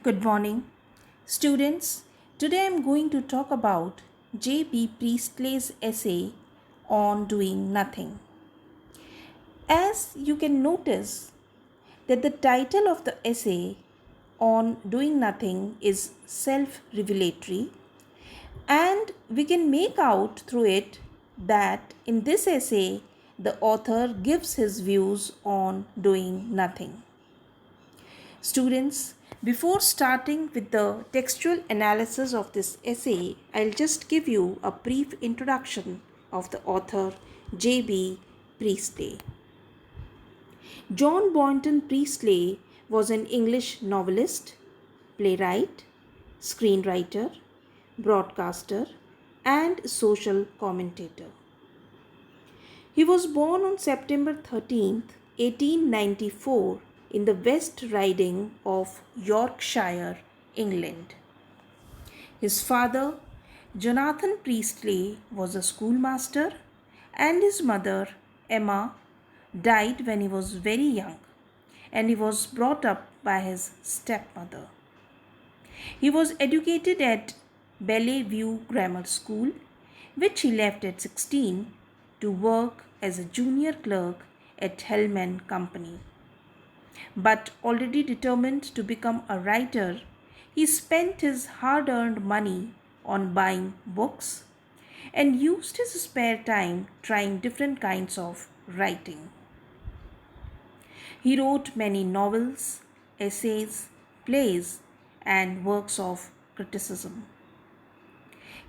Good morning, students. Today I am going to talk about J.B. Priestley's essay on doing nothing. As you can notice that the title of the essay on doing nothing is self-revelatory, and we can make out through it that in this essay the author gives his views on doing nothing. Students, before starting with the textual analysis of this essay, I'll just give you a brief introduction of the author J.B. Priestley. John Boynton Priestley was an English novelist, playwright, screenwriter, broadcaster, and social commentator. He was born on September 13th, 1894, in the West Riding of Yorkshire, England. His father, Jonathan Priestley, was a schoolmaster, and his mother, Emma, died when he was very young, and he was brought up by his stepmother. He was educated at Bellevue Grammar School, which he left at 16 to work as a junior clerk at Hellman Company. But already determined to become a writer, he spent his hard earned money on buying books and used his spare time trying different kinds of writing. He wrote many novels, essays, plays, and works of criticism.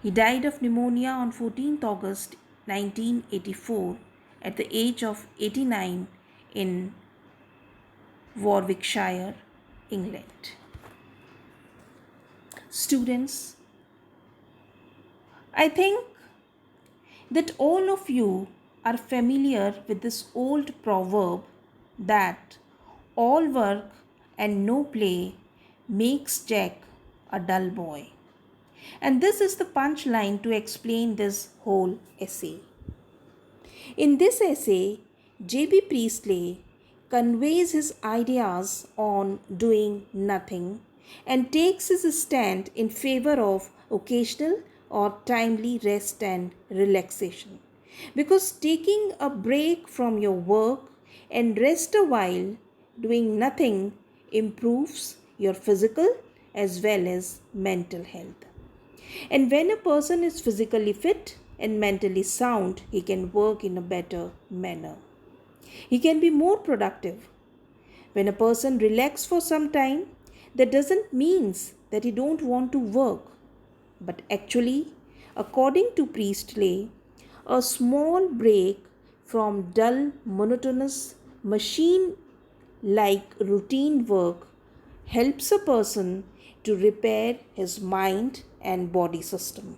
He died of pneumonia on 14th August 1984 at the age of 89 in Warwickshire, England. Students, I think that all of you are familiar with this old proverb that all work and no play makes Jack a dull boy. And this is the punchline to explain this whole essay. In this essay, J.B. Priestley conveys his ideas on doing nothing and takes his stand in favor of occasional or timely rest and relaxation. Because taking a break from your work and rest a while doing nothing improves your physical as well as mental health. And when a person is physically fit and mentally sound, he can work in a better manner. He can be more productive. When a person relaxes for some time, that doesn't mean that he don't want to work. But actually, according to Priestley, a small break from dull, monotonous, machine-like routine work helps a person to repair his mind and body system.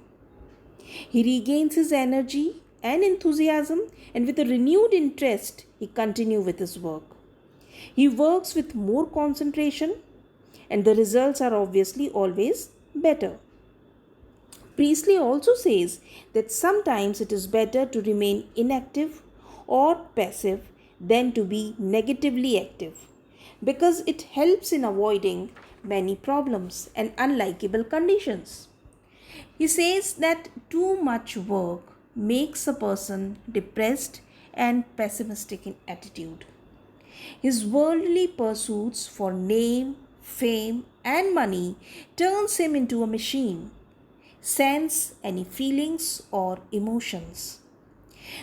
He regains his energy and enthusiasm, and with a renewed interest, he continues with his work. He works with more concentration, and the results are obviously always better. Priestley also says that sometimes it is better to remain inactive or passive than to be negatively active, because it helps in avoiding many problems and unlikable conditions. He says that too much work makes a person depressed and pessimistic in attitude. His worldly pursuits for name, fame, and money turns him into a machine. Sense any feelings or emotions.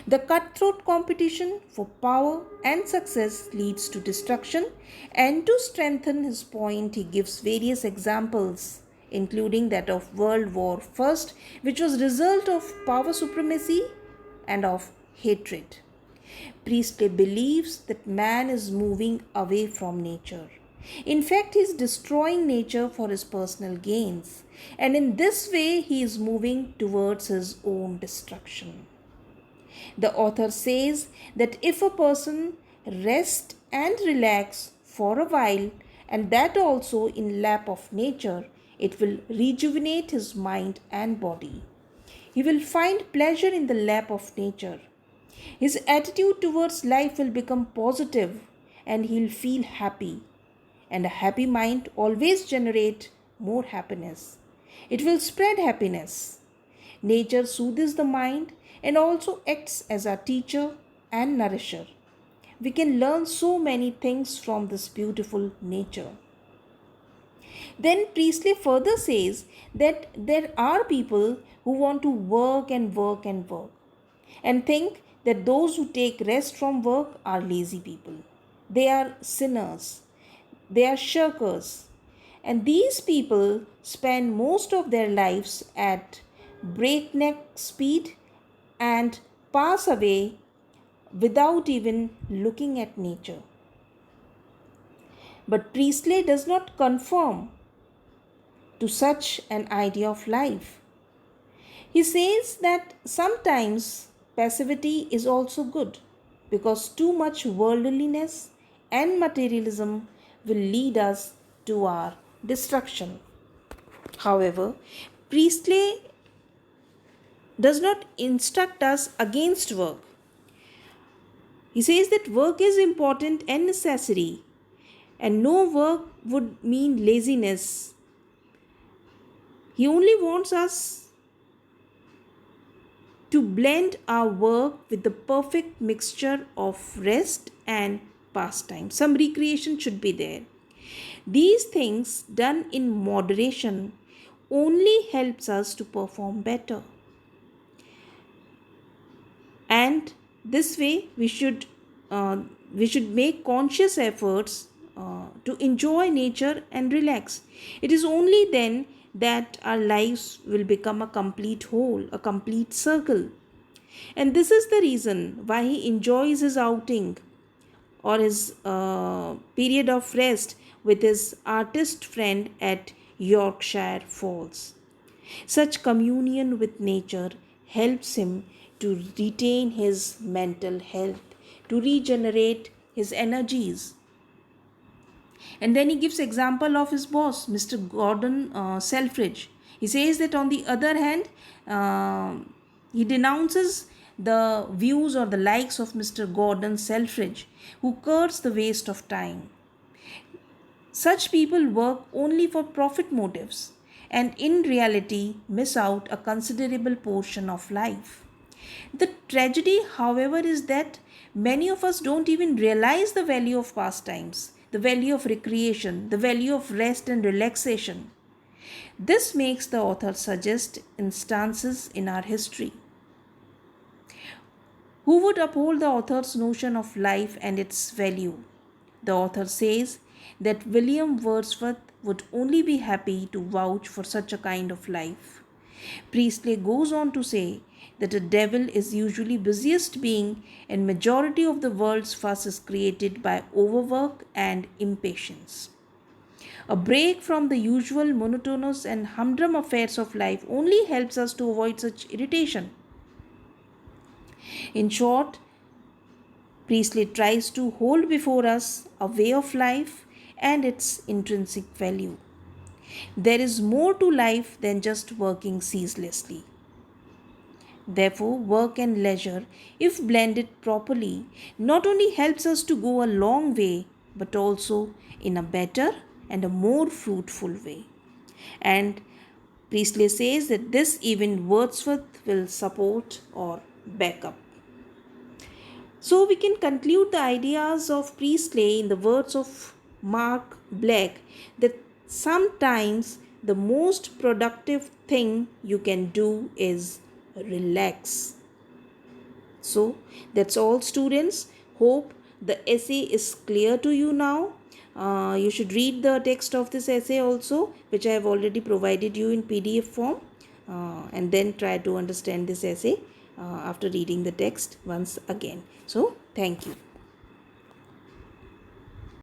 The cutthroat competition for power and success leads to destruction, and to strengthen his point, he gives various examples, including that of World War I, which was result of power supremacy and of hatred. Priestley believes that man is moving away from nature. In fact, he is destroying nature for his personal gains, and in this way, he is moving towards his own destruction. The author says that if a person rests and relax for a while, and that also in lap of nature, it will rejuvenate his mind and body. He will find pleasure in the lap of nature. His attitude towards life will become positive and he'll feel happy. and a happy mind always generate more happiness. It will spread happiness. Nature soothes the mind and also acts as our teacher and nourisher. We can learn so many things from this beautiful nature. Then Priestley further says that there are people who want to work and work and work and think that those who take rest from work are lazy people. They are sinners. They are shirkers. And these people spend most of their lives at breakneck speed and pass away without even looking at nature. But Priestley does not conform to such an idea of life. He says that sometimes passivity is also good because too much worldliness and materialism will lead us to our destruction. However, Priestley does not instruct us against work. He says that work is important and necessary, and no work would mean laziness. He only wants us to blend our work with the perfect mixture of rest and pastime. Some recreation should be there. These things done in moderation only helps us to perform better. And this way we should make conscious efforts to enjoy nature and relax. It is only then that our lives will become a complete whole, a complete circle. And this is the reason why he enjoys his outing or his period of rest with his artist friend at Yorkshire Falls. Such communion with nature helps him to retain his mental health, to regenerate his energies. And then he gives example of his boss, Mr. Gordon Selfridge. He says that on the other hand, he denounces the views or the likes of Mr. Gordon Selfridge, who curse the waste of time. Such people work only for profit motives and in reality miss out a considerable portion of life. The tragedy, however, is that many of us don't even realize the value of pastimes, the value of recreation, the value of rest and relaxation. This makes the author suggest instances in our history. Who would uphold the author's notion of life and its value? The author says that William Wordsworth would only be happy to vouch for such a kind of life. Priestley goes on to say that a devil is usually busiest being and majority of the world's fuss is created by overwork and impatience. A break from the usual monotonous and humdrum affairs of life only helps us to avoid such irritation. In short, Priestley tries to hold before us a way of life and its intrinsic value. There is more to life than just working ceaselessly. Therefore, work and leisure, if blended properly, not only helps us to go a long way, but also in a better and a more fruitful way. And Priestley says that this even Wordsworth will support or back up. So we can conclude the ideas of Priestley in the words of Mark Black that sometimes the most productive thing you can do is relax. So that's all, students. Hope the essay is clear to you now. You should read the text of this essay also, which I have already provided you in PDF form, and then try to understand this essay after reading the text once again. So thank you.